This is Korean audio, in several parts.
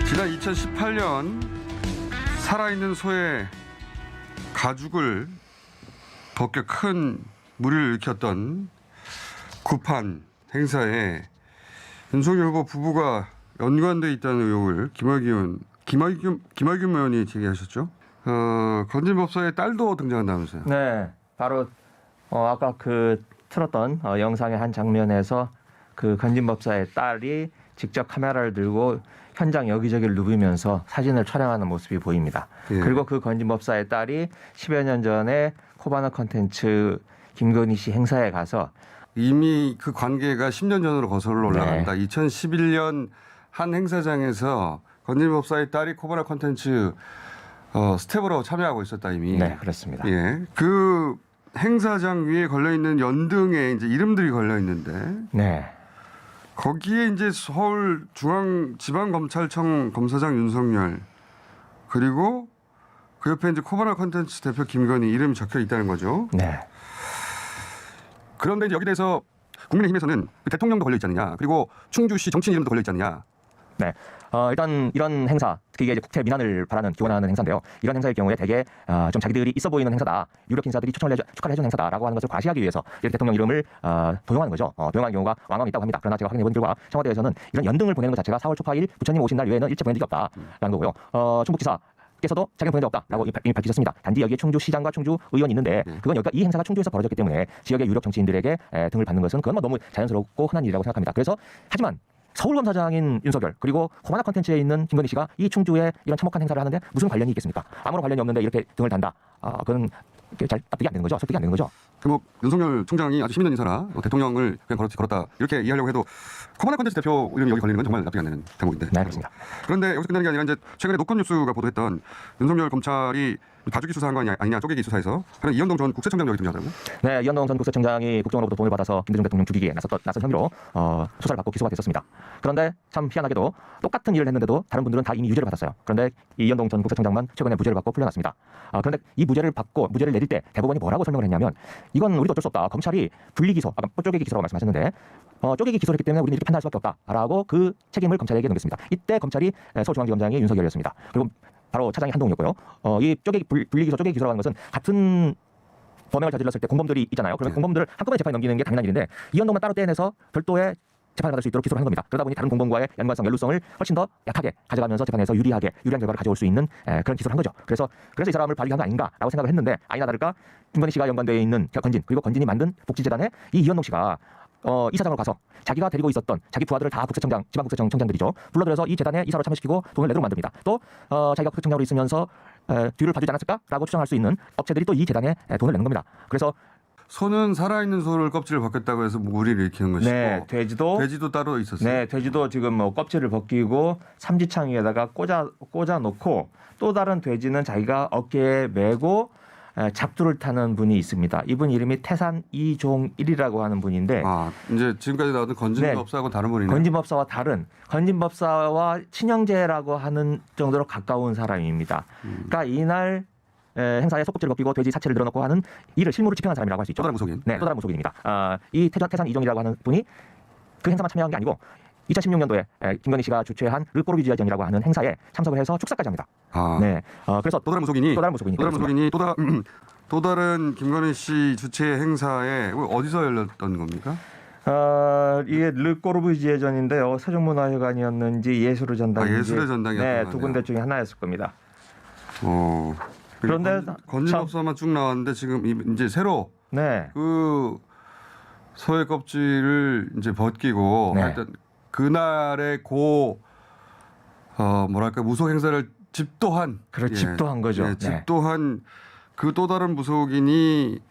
지난 2018년 살아있는 소의 가죽을 벗겨 큰 무리를 일으켰던 구판 행사에 윤석열 후보 부부가 연관돼 있다는 의혹을 김학균 의원이 제기하셨죠. 건진법사의 딸도 등장한다면서요. 네, 바로 아까 틀었던 영상의 한 장면에서 그 건진법사의 딸이 직접 카메라를 들고 현장 여기저기를 누비면서 사진을 촬영하는 모습이 보입니다. 예. 그리고 그 건진법사의 딸이 10여 년 전에 코바나 컨텐츠 김건희 씨 행사에 가서 이미 그 관계가 10년 전으로 거슬러 올라간다. 네. 2011년 한 행사장에서 건진법사의 딸이 코바나 컨텐츠 스텝으로 참여하고 있었다 이미. 네, 그렇습니다. 예, 그 행사장 위에 걸려 있는 연등에 이제 이름들이 걸려 있는데. 네. 거기에 이제 서울중앙지방검찰청 검사장 윤석열 그리고 그 옆에 이제 코바나 컨텐츠 대표 김건희 이름이 적혀 있다는 거죠. 네. 그런데 이제 여기 대해서 국민의힘에서는 대통령도 걸려 있지 않느냐, 그리고 충주시 정치인 이름도 걸려 있지 않느냐. 네. 일단 이런 행사, 특히 이게 국태 민환을 기원하는 행사인데요. 이런 행사의 경우에 되게 좀 자기들이 있어 보이는 행사다, 유력 인사들이 축하를 해준 행사다라고 하는 것을 과시하기 위해서 대통령 이름을 도용하는 거죠. 도용하는 경우가 왕왕 있다고 합니다. 그러나 제가 확인해본 결과 청와대에서는 이런 연등을 보내는 것 자체가 4월 초파일 부처님 오신 날 외에는 일체 보낸 적이 없다라는 거고요. 충북지사께서도 자기는 보낸 적 없다라고 이미 밝히셨습니다. 단지 여기에 충주시장과 충주의원이 있는데 그건 여기가 이 행사가 충주에서 벌어졌기 때문에 지역의 유력 정치인들에게 등을 받는 것은 그건 너무 자연스럽고 흔한 일이라고 생각합니다. 그래서 하지만 서울검사장인 윤석열 그리고 코바나 컨텐츠에 있는 김건희 씨가 이 충주에 이런 참혹한 행사를 하는데 무슨 관련이 있겠습니까? 아무런 관련이 없는데 이렇게 등을 단다. 그건 잘 납득이 안 되는 거죠. 설득이 안 되는 거죠. 뭐 윤석열 총장이 아주 10년 인사라 대통령을 그냥 걸었다 이렇게 이해하려고 해도 코바나 컨텐츠 대표 이름이 여기 걸리는 건 정말 납득이 안 되는 대목인데. 네, 그렇습니다. 그런데 여기서 끝나는 게 아니라 이제 최근에 노컷 뉴스가 보도했던 윤석열 검찰이 가죽이 수사한 거 아니냐 쪼개기 수사에서 하는 이현동 전 국세청장 여기 등장하더라고요. 네, 이현동 전 국세청장이 국정으로부터 돈을 받아서 김대중 대통령 죽이기에 나선 혐의로 수사를 받고 기소가 됐었습니다. 그런데 참 희한하게도 똑같은 일을 했는데도 다른 분들은 다 이미 유죄를 받았어요. 그런데 이 이현동 전 국세청장만 최근에 무죄를 받고 풀려났습니다. 그런데 이 무죄를 내릴 때 대법원이 뭐라고 설명을 했냐면 이건 우리도 어쩔 수 없다. 검찰이 분리기소, 아까 쪼개기 기소라고 말씀하셨는데 쪼개기 기소를 했기 때문에 우리는 이렇게 판단할 수밖에 없다라고 그 책임을 검찰에게 넘겼습니다. 이때 검찰이 서울중앙지검장이 윤석열이었습니다. 그리고 바로 차장이 한동훈이었고요. 이 분리기소, 쪼개기 기소라는 것은 같은 범행을 저질렀을 때 공범들이 있잖아요. 그러면 공범들을 한꺼번에 재판에 넘기는 게 당연한 일인데 이현동만 따로 떼내서 별도의 재판을 받을 수 있도록 기소를 한 겁니다. 그러다 보니 다른 공범과의 연관성, 연루성을 훨씬 더 약하게 가져가면서 재판에서 유리한 결과를 가져올 수 있는 그런 기소를 한 거죠. 그래서 이 사람을 발의한 거 아닌가라고 생각을 했는데 아니나 다를까 김건희 씨가 연관되어 있는 건진 그리고 건진이 만든 복지재단에 이 이현동 씨가 이사장으로 가서 자기가 데리고 있었던 자기 부하들을 다 지방국세청 청장들이죠. 불러들여서 이 재단에 이사로 참여시키고 돈을 내도록 만듭니다. 또 자기가 국세청장으로 있으면서 뒤를 봐주지 않았을까라고 추정할 수 있는 업체들이 또 이 재단에 돈을 내는 겁니다. 그래서 소는 살아있는 소를 껍질을 벗겼다고 해서 무리를 일으키는 것이고 네, 돼지도 따로 있었어요. 네, 돼지도 지금 껍질을 벗기고 삼지창 위에다가 꽂아 놓고 또 다른 돼지는 자기가 어깨에 메고 잡두를 타는 분이 있습니다. 이분 이름이 태산 이종일이라고 하는 분인데 이제 지금까지 나왔던 건진법사하고 다른 분이네요. 건진법사와 친형제라고 하는 정도로 가까운 사람입니다. 그러니까 이날 행사에 속껍질을 벗기고 돼지 사체를 늘어놓고 하는 일을 실무로 집행한 사람이라고 할 수 있죠. 또 다른 무속인. 네, 또 다른 무속인입니다. 이 태산 이종이라고 하는 분이 그 행사만 참여한 게 아니고 2016년도에 김건희 씨가 주최한 르꼬르비지아전이라고 하는 행사에 참석을 해서 축사까지 합니다. 네, 그래서 또 다른 무속인이 또 다른 김건희 씨 주최 행사에 어디서 열렸던 겁니까? 이게 르꼬르비지아전인데요. 세종문화회관이었는지 예술의 전당인지 예술의 전당이었던 네, 두 군데 중에 하나였을 겁니다. 그런데 건진법사만 쭉 나왔는데 지금 이제 새로 그 소의 껍질을 이제 벗기고 하여튼 그날의 무속 행사를 집도한 집도한 거죠. 집도한 그 또 다른 무속인이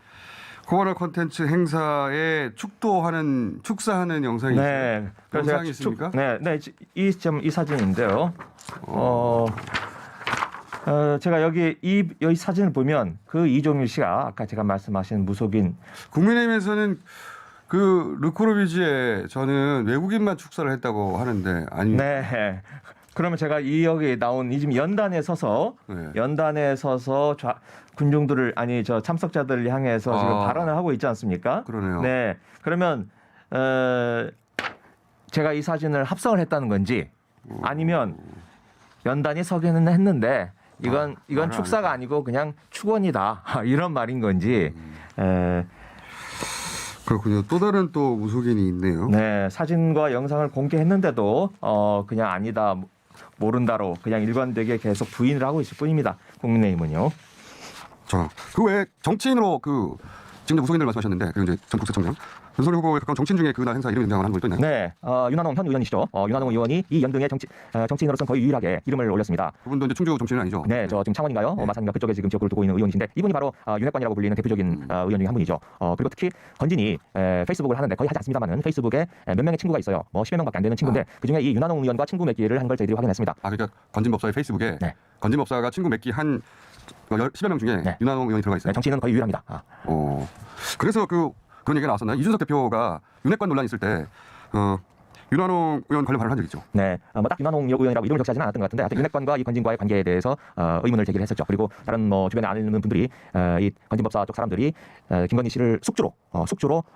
코바나 컨텐츠 행사에 축사하는 영상이 있어요. 영상이 있습니까? 이 사진인데요. 제가 여기 이 사진을 보면 그 이종일 씨가 아까 제가 말씀하신 무속인 국민의힘에서는 그 르코르비지에 저는 외국인만 축사를 했다고 하는데 아닙니까? 네. 그러면 제가 여기 나온 지금 연단에 서서 군중들을 참석자들을 향해서 지금 발언을 하고 있지 않습니까? 그러네요. 네. 그러면 제가 이 사진을 합성을 했다는 건지 아니면 연단이 서기는 했는데 이건 말을 안 축사가 했다. 아니고 그냥 축원이다 이런 말인 건지 그렇군요. 또 다른 또 무속인이 있네요. 네, 사진과 영상을 공개했는데도 그냥 아니다 모른다로 그냥 일관되게 계속 부인을 하고 있을 뿐입니다. 국민의힘은요. 자, 그 외에 정치인으로 지금 무속인들 말씀하셨는데 이제 전 국세청장 윤석열 후보의 가까운 정치인 중에 그날 행사 이름이 등장하는 분이 또 있나요? 네, 윤한홍 현 의원이시죠. 윤한홍 의원이 이 연등의 정치인으로서는 거의 유일하게 이름을 올렸습니다. 그분도 이제 충주 정치인은 아니죠? 네, 저 지금 창원인가요? 네. 마산인가 그쪽에 지금 지역구를 두고 있는 의원이신데 이분이 바로 윤핵관이라고 불리는 대표적인 의원 중에 한 분이죠. 그리고 특히 건진이 페이스북을 하는데 거의 하지 않습니다만은 페이스북에 몇 명의 친구가 있어요. 뭐 10여 명밖에 안 되는 친구인데 그중에 이 윤한홍 의원과 친구 맺기를 한 걸 저희들이 확인했습니다. 아, 그러니까 건진법사의 페이스북에 네. 건진법사가 친구 맺기 한 10여 명 중에 네. 윤한홍 의원이 들어가 있어요. 네, 정치인은 거의 유일합니다. 그래서 그런 얘기가 나왔었나요? 이준석 대표가 윤핵관 논란 있을 때 윤한홍 의원 관련 발언을 한 적이 있죠. 네, 딱 윤한홍 의원이라고 이름을 적시하지는 않았던 것 같은데 하여튼 윤핵관과 이 건진과의 관계에 대해서 의문을 제기를 했었죠. 그리고 다른 뭐 주변에 아는 분들이 이 건진법사 쪽 사람들이 김건희 씨를 숙주로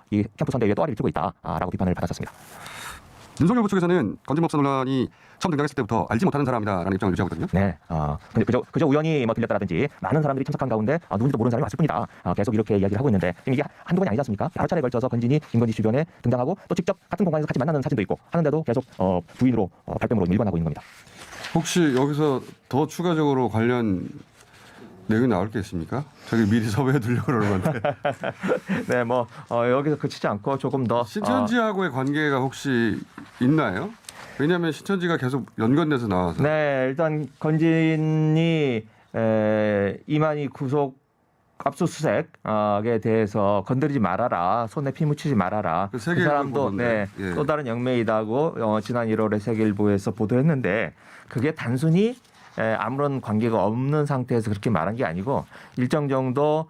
이 캠프 선대위에 또아리를 들고 있다라고 비판을 받았었습니다. 윤석열 후보 측에서는 건진법사 논란이 처음 등장했을 때부터 알지 못하는 사람이다라는 입장을 유지하고 있거든요. 네, 근데 그저 우연히 뭐 들렸다라든지 많은 사람들이 참석한 가운데 누군지도 모르는 사람이 왔을 뿐이다. 계속 이렇게 이야기를 하고 있는데 지금 이게 한두 번이 아니지 않습니까? 여러 차례에 걸쳐서 건진이 김건희 주변에 등장하고 또 직접 같은 공간에서 같이 만나는 사진도 있고 하는데도 계속 부인으로 발뺌으로 일관하고 있는 겁니다. 혹시 여기서 더 추가적으로 관련 내용이 나올 게 있습니까? 저기 미리 섭외해 두려고 그러는 건데. 네, 뭐 여기서 그치지 않고 조금 더 신천지하고의 관계가 혹시 있나요? 왜냐하면 신천지가 계속 연관돼서 나와서. 네, 일단 건진이 이만희 구속 압수수색에 대해서 건드리지 말아라, 손에 피 묻히지 말아라. 그 그 세계일보 사람도 보던데. 예. 또 다른 영매이다고 지난 1월에 세계일보에서 보도했는데 그게 단순히 아무런 관계가 없는 상태에서 그렇게 말한 게 아니고 일정 정도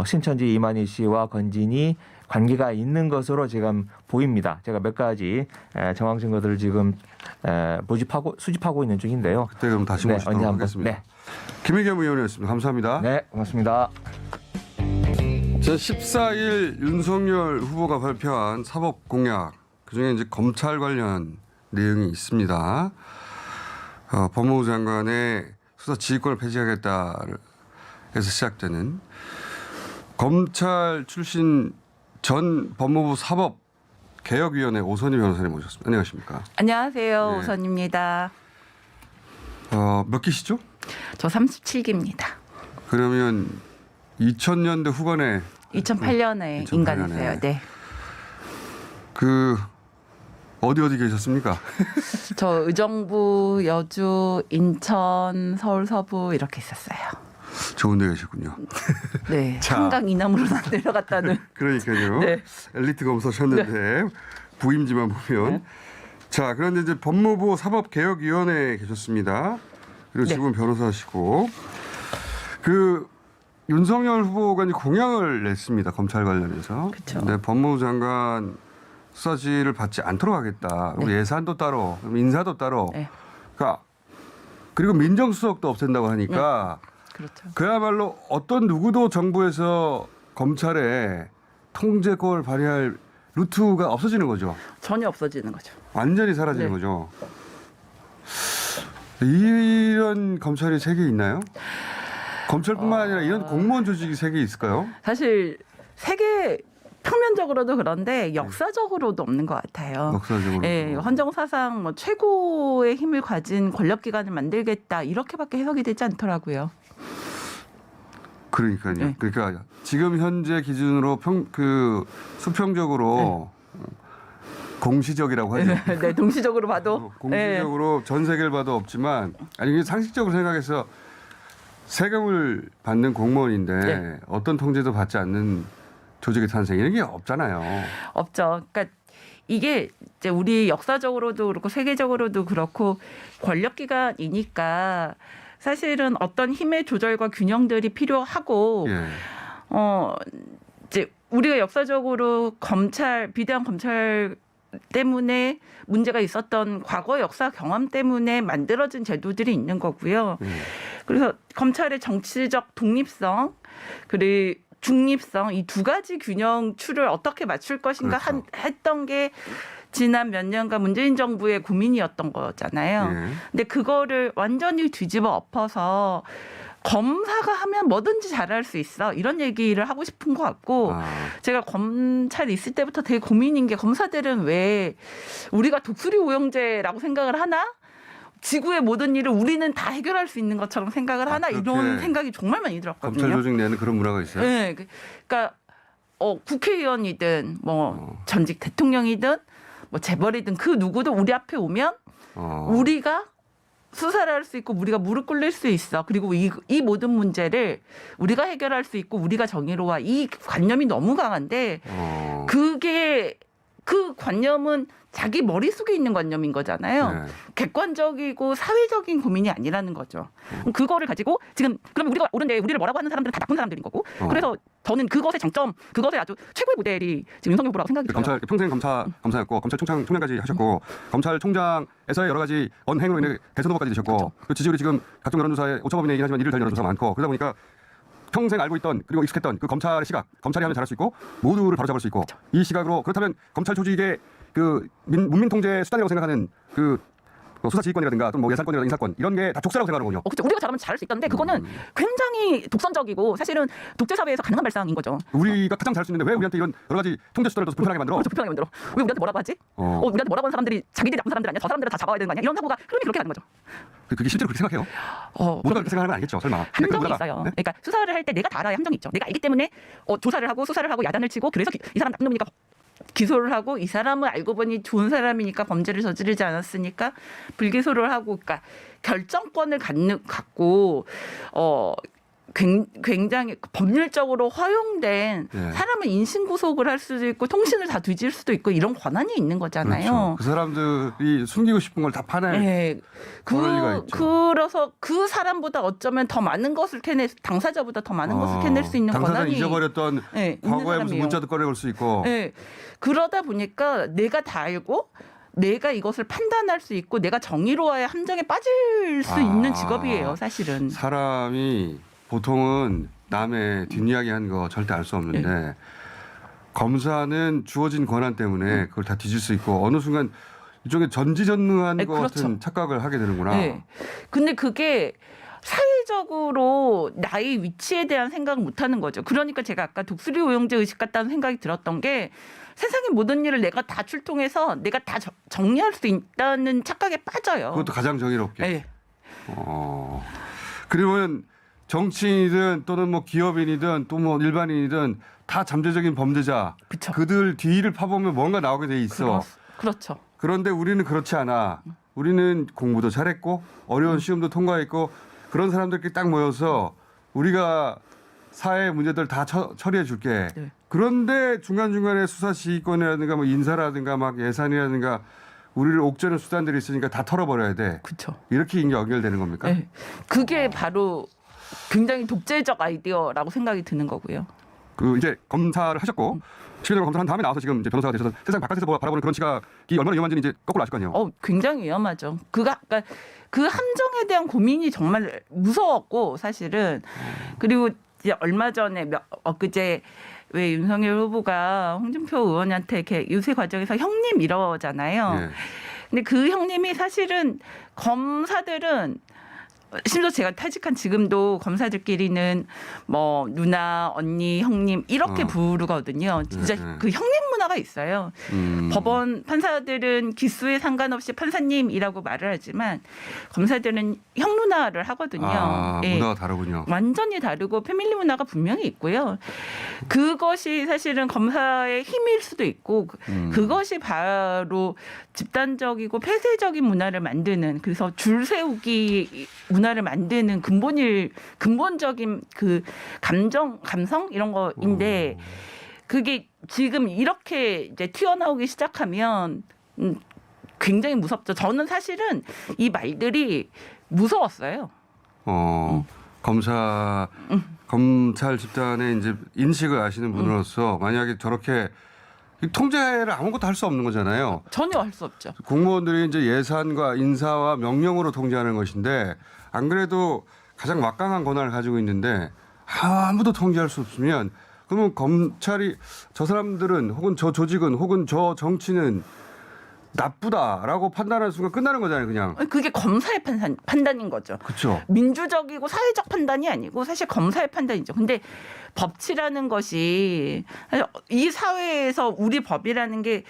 신천지 이만희 씨와 건진이 관계가 있는 것으로 지금 보입니다. 제가 몇 가지 정황 증거들을 지금 수집하고 있는 중인데요. 그때 그럼 다시 네, 모시도록 언제 한번. 하겠습니다. 네, 김의겸 의원이었습니다. 감사합니다. 네, 고맙습니다. 제 14일 윤석열 후보가 발표한 사법 공약 그중에 이제 검찰 관련 내용이 있습니다. 법무부 장관의 수사 지휘권을 폐지하겠다 해서 시작되는 검찰 출신 전 법무부 사법 개혁위원회 오선희 변호사님 모셨습니다. 안녕하십니까? 안녕하세요. 네. 오선입니다. 몇 기시죠? 저 37기입니다. 그러면 2000년대 후반에 2008년에 2008년에. 인간이세요. 네. 어디 계셨습니까? 저 의정부, 여주, 인천, 서울 서부 이렇게 있었어요. 좋은 데 계셨군요. 네. 자. 한강 이남으로 내려갔다는. 그러니까요. 네. 엘리트 검사셨는데 부임지만 보면. 네. 자, 그런데 이제 법무부 사법개혁위원회에 계셨습니다. 그리고 네. 지금 변호사시고 윤석열 후보가 이제 공약을 냈습니다. 검찰 관련해서. 그쵸. 네, 법무부 장관 수사지를 받지 않도록 하겠다. 그리고 네. 예산도 따로, 인사도 따로. 네. 그러니까 그리고 민정수석도 없앤다고 하니까 그렇죠. 그야말로 어떤 누구도 정부에서 검찰에 통제권을 발휘할 루트가 없어지는 거죠. 전혀 없어지는 거죠. 완전히 사라지는 네. 거죠. 이런 검찰이 세계에 있나요? 검찰뿐만 아니라 이런 공무원 조직이 세계에 있을까요? 사실 세계 평면적으로도 그런데 역사적으로도 없는 것 같아요. 역사적으로. 예, 헌정사상 뭐 최고의 힘을 가진 권력기관을 만들겠다 이렇게밖에 해석이 되지 않더라고요. 그러니까요. 네. 그러니까 지금 현재 기준으로 수평적으로 공시적이라고 하죠. 네, 동시적으로 봐도 공시적으로 전 세계를 봐도 없지만 아니 상식적으로 생각해서 세금을 받는 공무원인데 네. 어떤 통제도 받지 않는 조직의 탄생 이런 게 없잖아요. 없죠. 그러니까 이게 이제 우리 역사적으로도 그렇고 세계적으로도 그렇고 권력기관이니까 사실은 어떤 힘의 조절과 균형들이 필요하고 예. 이제 우리가 역사적으로 비대한 검찰 때문에 문제가 있었던 과거 역사 경험 때문에 만들어진 제도들이 있는 거고요. 그래서 검찰의 정치적 독립성 그리고 중립성 이 두 가지 균형추를 어떻게 맞출 것인가 그렇죠. 했던 게 지난 몇 년간 문재인 정부의 고민이었던 거잖아요. 예. 근데 그거를 완전히 뒤집어 엎어서 검사가 하면 뭐든지 잘할 수 있어 이런 얘기를 하고 싶은 것 같고 제가 검찰에 있을 때부터 되게 고민인 게 검사들은 왜 우리가 독수리 오영제라고 생각을 하나? 지구의 모든 일을 우리는 다 해결할 수 있는 것처럼 생각을 하나? 그렇게 이런 생각이 정말 많이 들었거든요. 검찰 조직 내는 그런 문화가 있어요. 네, 그러니까 국회의원이든 뭐 전직 대통령이든 뭐 재벌이든 그 누구도 우리 앞에 오면 우리가 수사를 할 수 있고 우리가 무릎 꿇릴 수 있어. 그리고 이 모든 문제를 우리가 해결할 수 있고 우리가 정의로워. 이 관념이 너무 강한데 그게 그 관념은 자기 머릿속에 있는 관념인 거잖아요. 네. 객관적이고 사회적인 고민이 아니라는 거죠. 그거를 가지고 지금 그러면 우리가 옳은데 우리를 뭐라고 하는 사람들은 다 나쁜 사람들인 거고. 그래서 저는 그것의 장점, 그것의 아주 최고의 모델이 지금 윤석열 후보라고 생각이 들어요. 검찰 평생 검사였고 검찰총장까지 하셨고 검찰총장에서의 여러 가지 언행으로 인해 대선 후보까지 되셨고 그 지지율이 지금 각종 여론조사에 오차범위 얘기는 하지만 이를 달 여론조사가 많고 그러다 보니까 평생 알고 있던 그리고 익숙했던 그 검찰의 시각, 검찰이 하면 잘할 수 있고 모두를 바로잡을 수 있고 이 시각으로 그렇다면 검찰 조직의 그 문민 통제 수단이라고 생각하는 그 수사 지휘권이라든가 또 뭐 예산권이라든가 인사권 이런 게 다 족쇄라고 생각하는군요. 그렇죠. 우리가 잘하면 잘할 수 있다는데 그거는 굉장히 독선적이고 사실은 독재 사회에서 가능한 발상인 거죠. 우리가 가장 잘할 수 있는데 왜 우리한테 이런 여러 가지 통제 수단을 둬서 불편하게 만들어? 그렇죠. 불편하게 만들어. 왜 우리한테 뭐라고 하지? 우리한테 뭐라고 하는 사람들이 자기들이 나쁜 사람들 아니야? 저 사람들은 다 잡아야 되는 거 아니야? 이런 사고가 흐름이 그렇게 가는 거죠. 그게 실제로 그렇게 생각해요? 모두가 그렇게 생각하는 건 아니겠죠, 설마. 함정이 있어요. 네? 그러니까 수사를 할 때 내가 다 알아야 함정이 있죠. 내가 알기 때문에 조사를 하고 수사를 하고 야단을 치고 그래서 이 사람 나쁜 놈이니까 기소를 하고 이 사람은 알고 보니 좋은 사람이니까 범죄를 저지르지 않았으니까 불기소를 하고 그러니까 결정권을 갖고 굉장히 법률적으로 허용된 사람은 인신구속을 할 수도 있고 통신을 다 뒤질 수도 있고 이런 권한이 있는 거잖아요. 그렇죠. 그 사람들이 숨기고 싶은 걸 다 파낼 네. 권리가 있죠. 그래서 그 사람보다 어쩌면 더 많은 것을 당사자보다 더 많은 것을 캐낼 수 있는 당사자는 권한이 잊어버렸던 과거의 무슨 문자도 꺼내올 수 있고. 네. 그러다 보니까 내가 다 알고 내가 이것을 판단할 수 있고 내가 정의로워야 함정에 빠질 수 있는 직업이에요, 사실은. 사람이 보통은 남의 뒷이야기한 거 절대 알 수 없는데 검사는 주어진 권한 때문에 그걸 다 뒤질 수 있고 어느 순간 이쪽에 전지전능한 것 그렇죠. 같은 착각을 하게 되는구나. 네. 근데 그게 사회적으로 나의 위치에 대한 생각을 못하는 거죠. 그러니까 제가 아까 독수리 오영제 의식 같다는 생각이 들었던 게 세상의 모든 일을 내가 다 출동해서 내가 다 정리할 수 있다는 착각에 빠져요. 그것도 가장 정의롭게. 네. 그러면 정치인이든 또는 뭐 기업인이든 또 뭐 일반인이든 다 잠재적인 범죄자. 그쵸. 그들 뒤를 파보면 뭔가 나오게 돼 있어. 그렇죠. 그런데 우리는 그렇지 않아. 우리는 공부도 잘했고 어려운 시험도 통과했고 그런 사람들끼리 딱 모여서 우리가 사회 문제들 다 처리해 줄게. 네. 그런데 중간중간에 수사 지휘권이라든가 뭐 인사라든가 막 예산이라든가 우리를 옥죄는 수단들이 있으니까 다 털어버려야 돼. 그렇죠. 이렇게 연결되는 겁니까? 네. 그게 바로 굉장히 독재적 아이디어라고 생각이 드는 거고요. 그 이제 검사를 하셨고 7년 검사를 한 다음에 나와서 지금 이제 변호사가 되셔서 세상 바깥에서 바라보는 그런 시각이 얼마나 위험한지는 이제 거꾸로 아실 거 아니에요. 굉장히 위험하죠. 그러니까 그 함정에 대한 고민이 정말 무서웠고 사실은 그리고 이제 얼마 전에 엊그제 왜 윤석열 후보가 홍준표 의원한테 이렇게 유세 과정에서 형님 이러잖아요. 예. 근데 그 형님이 사실은 검사들은 심지어 제가 퇴직한 지금도 검사들끼리는 뭐 누나, 언니, 형님 이렇게 부르거든요. 진짜 그 형님 문화가 있어요. 법원 판사들은 기수에 상관없이 판사님이라고 말을 하지만 검사들은 형 누나를 하거든요. 예. 문화가 다르군요. 완전히 다르고 패밀리 문화가 분명히 있고요. 그것이 사실은 검사의 힘일 수도 있고 그것이 바로 집단적이고 폐쇄적인 문화를 만드는 그래서 줄 세우기 문화를 만드는 근본적인 그 감성 이런 거인데 그게 지금 이렇게 이제 튀어나오기 시작하면 굉장히 무섭죠. 저는 사실은 이 말들이 무서웠어요. 검찰 집단의 이제 인식을 아시는 분으로서 만약에 저렇게 통제를 아무것도 할 수 없는 거잖아요. 전혀 할 수 없죠. 공무원들이 이제 예산과 인사와 명령으로 통제하는 것인데 안 그래도 가장 막강한 권한을 가지고 있는데 아무도 통제할 수 없으면 그러면 검찰이 저 사람들은 혹은 저 조직은 혹은 저 정치는 나쁘다라고 판단하는 순간 끝나는 거잖아요, 그냥. 그게 검사의 판단인 거죠. 그렇죠. 민주적이고 사회적 판단이 아니고 사실 검사의 판단이죠. 근데 법치라는 것이 이 사회에서 우리 법이라는 게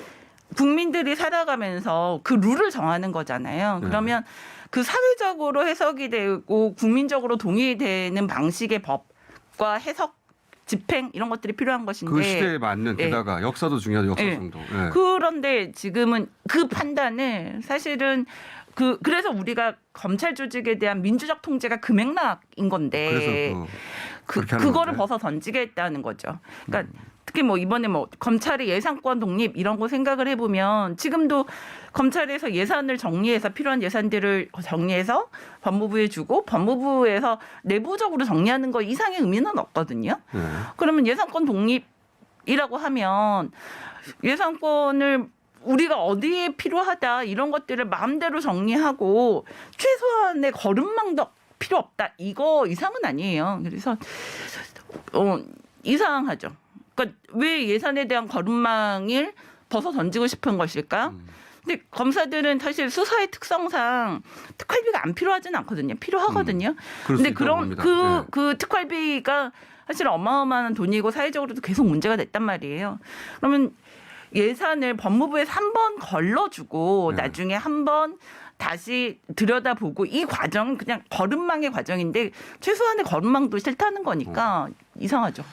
국민들이 살아가면서 그 룰을 정하는 거잖아요. 그러면 그 사회적으로 해석이 되고 국민적으로 동의되는 방식의 법과 해석 집행 이런 것들이 필요한 것인데 그 시대에 맞는 예. 게다가 역사도 중요하죠. 역사성도. 예. 그런데 지금은 그 판단을 사실은 그래서 우리가 검찰 조직에 대한 민주적 통제가 그 맥락인 건데 그래서 그렇게 하는 그거를 건데. 벗어 던지겠다는 거죠. 그러니까 특히 뭐 이번에 뭐 검찰의 예산권 독립 이런 거 생각을 해보면 지금도 검찰에서 예산을 정리해서 필요한 예산들을 정리해서 법무부에 주고 법무부에서 내부적으로 정리하는 거 이상의 의미는 없거든요. 그러면 예산권 독립이라고 하면 예산권을 우리가 어디에 필요하다 이런 것들을 마음대로 정리하고 최소한의 거름망도 필요 없다 이거 이상은 아니에요. 그래서 이상하죠. 그러니까 왜 예산에 대한 거름망을 벗어 던지고 싶은 것일까? 근데 검사들은 사실 수사의 특성상 특활비가 안 필요하지는 않거든요. 필요하거든요. 근데 그런 그 특활비가 사실 어마어마한 돈이고 사회적으로도 계속 문제가 됐단 말이에요. 그러면 예산을 법무부에서 한 번 걸러주고 나중에 한 번 다시 들여다보고 이 과정은 그냥 거름망의 과정인데 최소한의 거름망도 싫다는 거니까 이상하죠.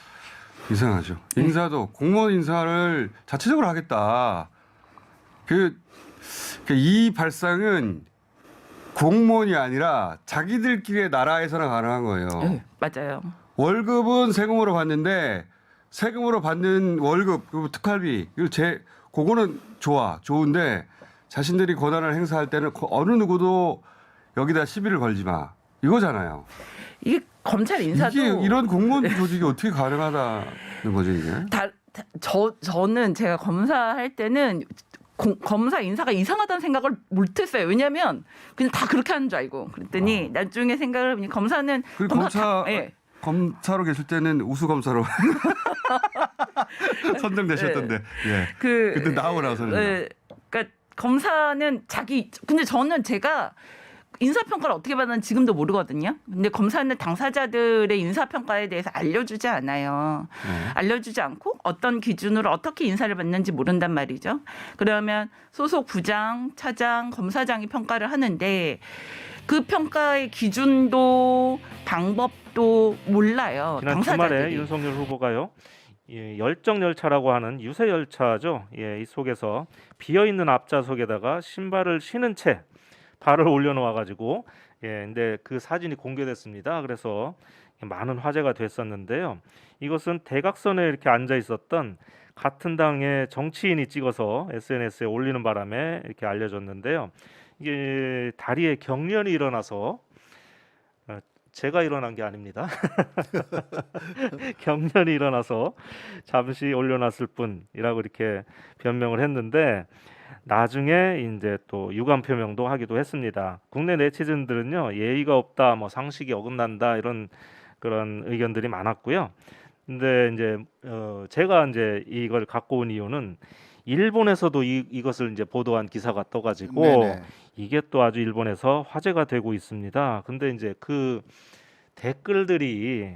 이상하죠. 인사도 공무원 인사를 자체적으로 하겠다. 이 발상은 공무원이 아니라 자기들끼리의 나라에서나 가능한 거예요. 네, 맞아요. 월급은 세금으로 받는데 세금으로 받는 월급 그리고 특활비 그거는 좋은데 자신들이 권한을 행사할 때는 어느 누구도 여기다 시비를 걸지 마 이거잖아요. 이게 검찰 인사도 이게 이런 공무원 조직이 어떻게 가능하다는 거죠 이게? 저는 제가 검사할 때는 검사 인사가 이상하다는 생각을 못했어요. 왜냐하면 그냥 다 그렇게 하는 줄 알고 그랬더니 나중에 생각을 해보니 검사는 검사로 계실 때는 우수 검사로 선정되셨던데. 예. 그때 나오고 나서는. 그러니까 검사는 근데 저는 제가 인사평가를 어떻게 받았는지 지금도 모르거든요. 근데 검사는 당사자들의 인사평가에 대해서 알려주지 않아요. 알려주지 않고 어떤 기준으로 어떻게 인사를 받는지 모른단 말이죠. 그러면 소속 부장, 차장, 검사장이 평가를 하는데 그 평가의 기준도 방법도 몰라요. 지난 당사자들이. 주말에 윤석열 후보가요. 열정 열차라고 하는 유세 열차죠. 이 속에서 비어 있는 앞좌석에다가 신발을 신은 채 발을 올려놓아 가지고 근데 그 사진이 공개됐습니다. 그래서 많은 화제가 됐었는데요. 이것은 대각선에 이렇게 앉아 있었던 같은 당의 정치인이 찍어서 SNS에 올리는 바람에 이렇게 알려졌는데요. 이게 다리에 경련이 일어나서 제가 일어난 게 아닙니다. 경련이 일어나서 잠시 올려놨을 뿐이라고 이렇게 변명을 했는데 나중에 이제 또 유감 표명도 하기도 했습니다. 국내 네티즌들은요 예의가 없다, 뭐 상식이 어긋난다 이런 그런 의견들이 많았고요. 근데 이제 제가 이제 이걸 갖고 온 이유는 일본에서도 이것을 이제 보도한 기사가 떠가지고 네네. 이게 또 아주 일본에서 화제가 되고 있습니다. 근데 이제 그 댓글들이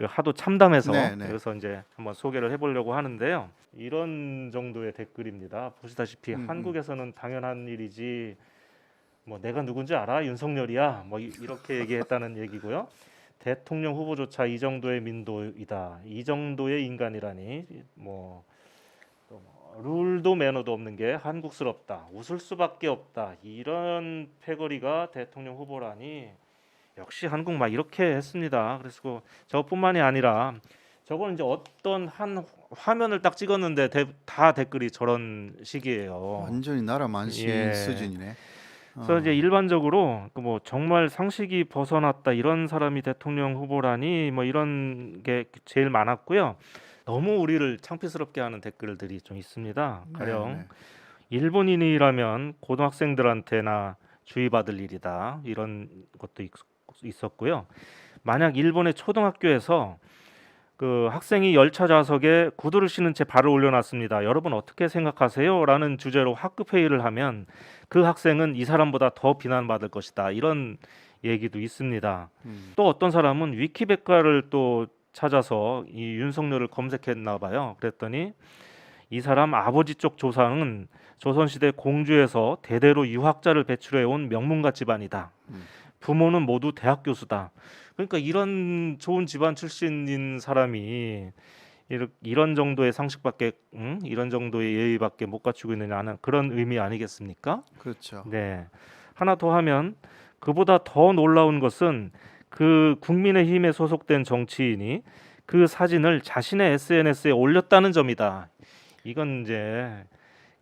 하도 참담해서 네네. 그래서 이제 한번 소개를 해보려고 하는데요. 이런 정도의 댓글입니다. 보시다시피 한국에서는 당연한 일이지 뭐 내가 누군지 알아? 윤석열이야. 뭐 이렇게 얘기했다는 얘기고요. 대통령 후보조차 이 정도의 민도이다. 이 정도의 인간이라니 뭐 룰도 매너도 없는 게 한국스럽다. 웃을 수밖에 없다. 이런 패거리가 대통령 후보라니 역시 한국 막 이렇게 했습니다. 그래서 저뿐만이 아니라 저건 이제 어떤 한 화면을 딱 찍었는데 다 댓글이 저런 식이에요. 완전히 나라 만신 수준이네. 그래서 이제 일반적으로 뭐 정말 상식이 벗어났다 이런 사람이 대통령 후보라니 뭐 이런 게 제일 많았고요. 너무 우리를 창피스럽게 하는 댓글들이 좀 있습니다. 가령 일본인이라면 고등학생들한테나 주의받을 일이다 이런 것도 있었고요. 만약 일본의 초등학교에서 그 학생이 열차 좌석에 구두를 신은 채 발을 올려놨습니다. 여러분 어떻게 생각하세요? 라는 주제로 학급 회의를 하면 그 학생은 이 사람보다 더 비난받을 것이다. 이런 얘기도 있습니다. 또 어떤 사람은 위키백과를 또 찾아서 이 윤석열을 검색했나 봐요. 그랬더니 이 사람 아버지 쪽 조상은 조선시대 공주에서 대대로 유학자를 배출해온 명문가 집안이다. 부모는 모두 대학 교수다. 그러니까 이런 좋은 집안 출신인 사람이 이런 정도의 상식밖에, 이런 정도의 예의밖에 못 갖추고 있느냐는 그런 의미 아니겠습니까? 그렇죠. 네. 하나 더 하면 그보다 더 놀라운 것은 그 국민의힘에 소속된 정치인이 그 사진을 자신의 SNS에 올렸다는 점이다. 이건 이제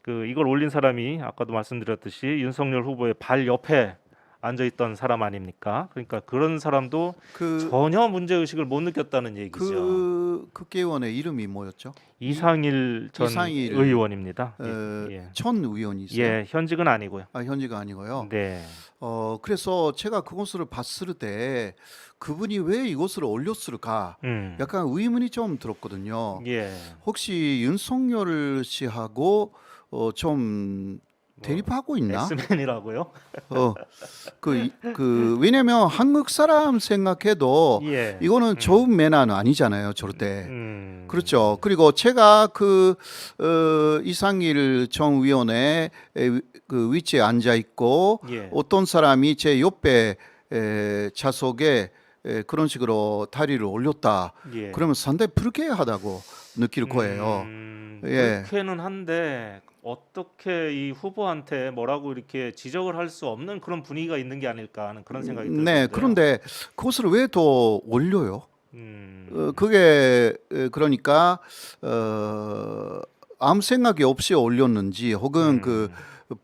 이걸 올린 사람이 아까도 말씀드렸듯이 윤석열 후보의 발 옆에 앉아있던 사람 아닙니까? 그러니까 그런 사람도 전혀 문제 의식을 못 느꼈다는 얘기죠. 그 국회의원의 이름이 뭐였죠? 이상일 전 이상일 의원입니다. 전 의원이세요? 예, 현직은 아니고요. 아, 현지가 아니고요. 네. 그래서 제가 그것을 봤을 때 그분이 왜 이것을 올렸을까? 약간 의문이 좀 들었거든요. 예. 혹시 윤석열 씨하고 좀 대립하고 있나? X맨이라고요? 왜냐면 한국 사람 생각해도 예. 이거는 좋은 매너는 아니잖아요, 절대. 그렇죠. 그리고 제가 이상일 전 의원의 그 위치에 앉아 있고 예. 어떤 사람이 제 옆에 좌석에 그런 식으로 다리를 올렸다. 예. 그러면 상당히 불쾌하다고 느낄 거예요. 예. 그렇게는 한데 어떻게 이 후보한테 뭐라고 이렇게 지적을 할 수 없는 그런 분위기가 있는 게 아닐까 하는 그런 생각이 들어요. 네, 그런데 그것을 왜 더 올려요? 그게 그러니까 아무 생각이 없이 올렸는지 혹은 그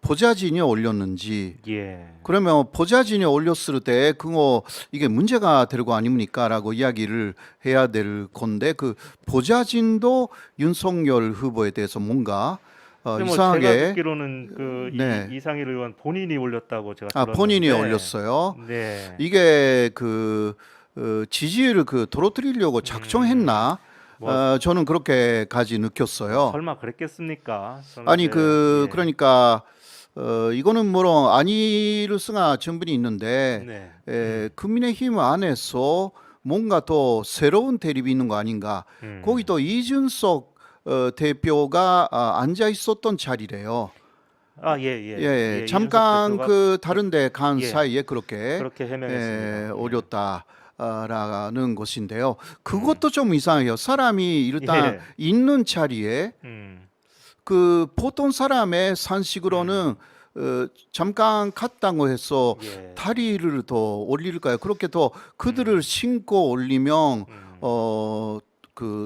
보좌진이 올렸는지 예. 그러면 보좌진이 올렸을 때 그거 이게 문제가 될 거 아닙니까라고 이야기를 해야 될 건데 그 보좌진도 윤석열 후보에 대해서 뭔가 제가 이상하게 듣기로는 네. 이상일 의원 본인이 올렸다고 제가 들었는데 본인이 올렸어요. 네. 이게 지지율을 떨어뜨리려고 작정했나? 저는 그렇게까지 느꼈어요. 설마 그랬겠습니까? 아니 예. 그러니까 이거는 물론 아니를 승하 전분이 있는데 네. 국민의힘 안에서 뭔가 더 새로운 대립이 있는 거 아닌가? 거기 또 이준석 대표가 앉아 있었던 자리래요. 예. 잠깐 이준석 대표가 다른데 간 예. 사이에 그렇게 그렇게 해명했습니다. 올렸다라는 것인데요. 그것도 좀 이상해요. 사람이 일단 예. 있는 자리에 보통 사람의 산식으로는 잠깐 갔다고 해서 예. 다리를 더 올릴까요? 그렇게 더 그들을 신고 올리면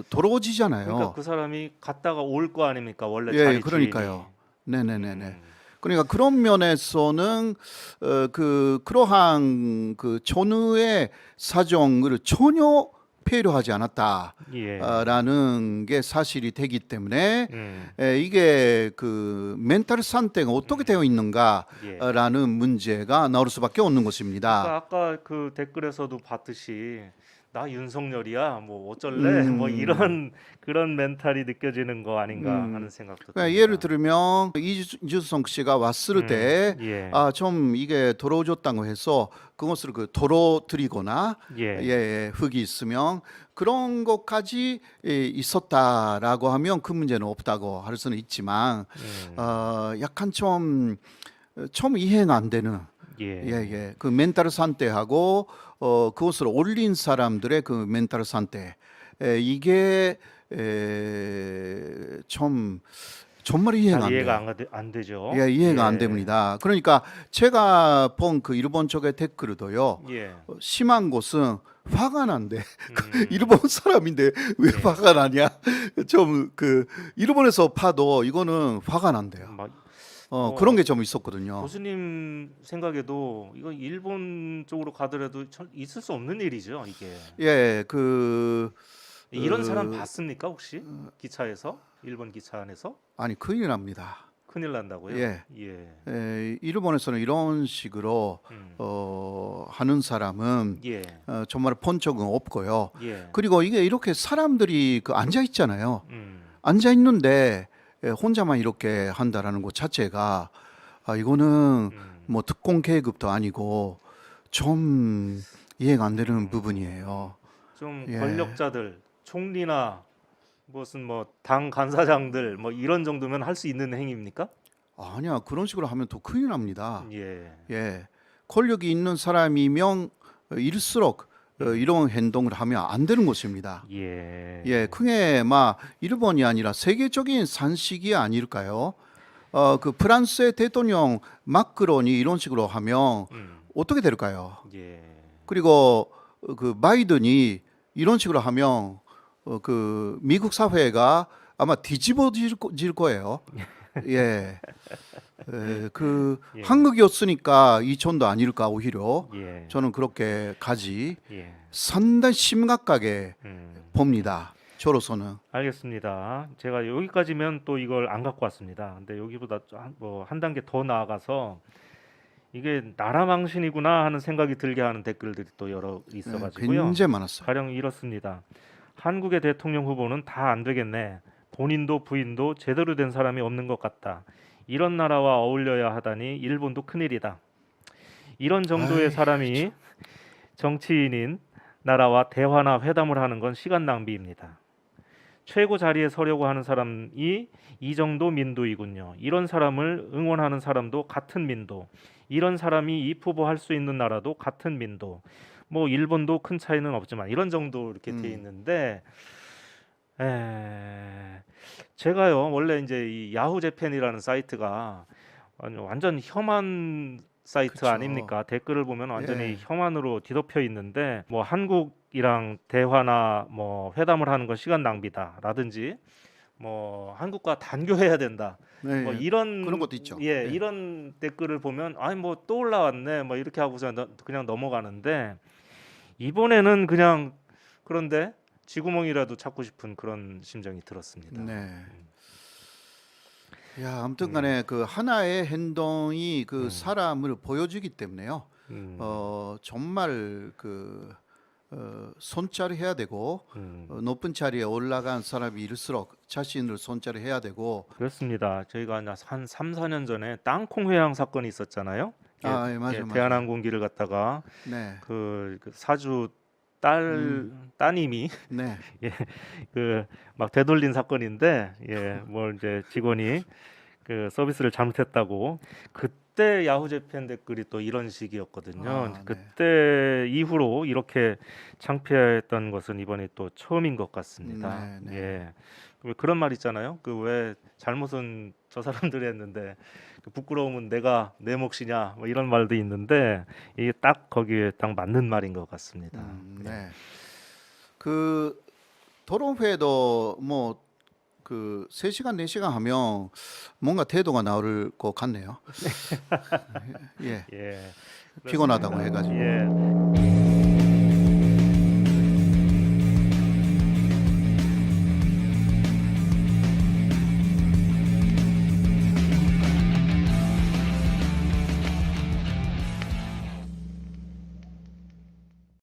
더러워지잖아요. 그러니까 그 사람이 갔다가 올 거 아닙니까? 원래 예, 자리 그러니까요. 주인이. 네네네네. 그러니까 그런 면에서는 그러한 전후의 사정을 전혀 배려하지 않았다라는 예. 게 사실이 되기 때문에 이게 멘탈 상태가 어떻게 되어 있는가라는 문제가 나올 수밖에 없는 것입니다. 그러니까 아까 그 댓글에서도 봤듯이 나 윤석열이야 뭐 어쩔래 뭐 이런 그런 멘탈이 느껴지는 거 아닌가 하는 생각도 듭니다. 그러니까 예를 들면 이준석 씨가 왔을 때 예. 좀 이게 더러워졌다고 해서 그것을 더러뜨리거나 흙이 있으면 그런 것까지 있었다라고 하면 그 문제는 없다고 할 수는 있지만 약간 좀 이해가 안 되는 그 멘탈 상태하고 그것을 올린 사람들의 그 멘탈 상태 이게 정말 이해가 안 돼요. 이해가 안 되죠. 이해가 안 됩니다. 그러니까 제가 본 일본 쪽의 댓글도요. 심한 것은 화가 난대. 일본 사람인데 왜 화가 나냐? 좀 일본에서 봐도 이거는 화가 난대요. 그런 게 좀 있었거든요. 교수님 생각에도 이거 일본 쪽으로 가더라도 있을 수 없는 일이죠, 이게. 이런 사람 봤습니까 혹시 기차에서 일본 기차 안에서? 아니 큰일 납니다. 큰일 난다고요? 예. 예. 일본에서는 이런 식으로 하는 사람은 예. 정말 본 적은 없고요. 예. 그리고 이게 이렇게 사람들이 그 앉아 있잖아요. 음. 앉아 있는데 혼자만 이렇게 한다라는 것 자체가 이거는 뭐 특공 계급도 아니고 좀 이해가 안 되는 부분이에요. 좀 예. 권력자들, 총리나 무슨 뭐 당 간사장들 뭐 이런 정도면 할 수 있는 행위입니까? 아니야, 그런 식으로 하면 더 큰일 납니다. 예. 예, 권력이 있는 사람이면 일수록 이런 행동을 하면 안 되는 것입니다. 예. 예, 그게 막 일본이 아니라 세계적인 산식이 아닐까요? 그 프랑스의 대통령 마크론이 이런 식으로 하면 어떻게 될까요? 예. 그리고 그 바이든이 이런 식으로 하면 그 미국 사회가 아마 뒤집어질 거예요. 예. 그 예. 한국이었으니까 이천도 아닐까 오히려 예. 저는 그렇게까지 예. 상당히 심각하게 봅니다. 저로서는. 알겠습니다. 제가 여기까지면 또 이걸 안 갖고 왔습니다. 근데 여기보다 한 단계 더 나아가서 이게 나라 망신이구나 하는 생각이 들게 하는 댓글들이 또 여러 있어가지고요. 굉장히 많았어요. 가령 이렇습니다. 한국의 대통령 후보는 다 안 되겠네. 본인도 부인도 제대로 된 사람이 없는 것 같다. 이런 나라와 어울려야 하다니 일본도 큰일이다. 이런 정도의 사람이 정치인인 나라와 대화나 회담을 하는 건 시간 낭비입니다. 최고 자리에 서려고 하는 사람이 이 정도 민도이군요. 이런 사람을 응원하는 사람도 같은 민도. 이런 사람이 이 후보 할 수 있는 나라도 같은 민도. 뭐 일본도 큰 차이는 없지만 이런 정도 이렇게 돼 있는데 제가요 원래 이제 이 야후 재팬이라는 사이트가 완전 혐한 사이트 그쵸. 아닙니까? 댓글을 보면 완전히 예. 혐한으로 뒤덮여 있는데 뭐 한국이랑 대화나 뭐 회담을 하는 건 시간 낭비다라든지 뭐 한국과 단교해야 된다. 네, 뭐 이런 그런 것도 있죠. 예, 예. 이런 댓글을 보면 아니 뭐 또 올라왔네. 뭐 이렇게 하고서 그냥 넘어가는데 이번에는 그냥 그런데 쥐구멍이라도 찾고 싶은 그런 심정이 들었습니다. 네. 야, 아무튼간에 그 하나의 행동이 그 사람을 보여주기 때문에요. 정말 그 손자르해야 되고 높은 자리에 올라간 사람이 일수록 자신을 손자르해야 되고. 그렇습니다. 저희가 한 3, 4년 전에 땅콩 회항 사건이 있었잖아요. 예, 맞아요. 대한항공기를 갖다가 네, 그 사주 따님이 네, 그 막 되돌린 사건인데 뭐 이제 직원이 그 서비스를 잘못했다고 그때 야후 재팬 댓글이 또 이런 식이었거든요. 네. 그때 이후로 이렇게 창피했던 것은 이번에 또 처음인 것 같습니다. 네, 네. 예. 왜 그런 말 있잖아요. 그 왜 잘못은 저 사람들이 했는데 그 부끄러움은 내 몫이냐 뭐 이런 말도 있는데 이게 딱 거기에 딱 맞는 말인 것 같습니다. 네. 그 토론회도 뭐 그 3시간 4시간 하면 뭔가 태도가 나올 것 같네요. 예. 예. 피곤하다고 해가지고. 예.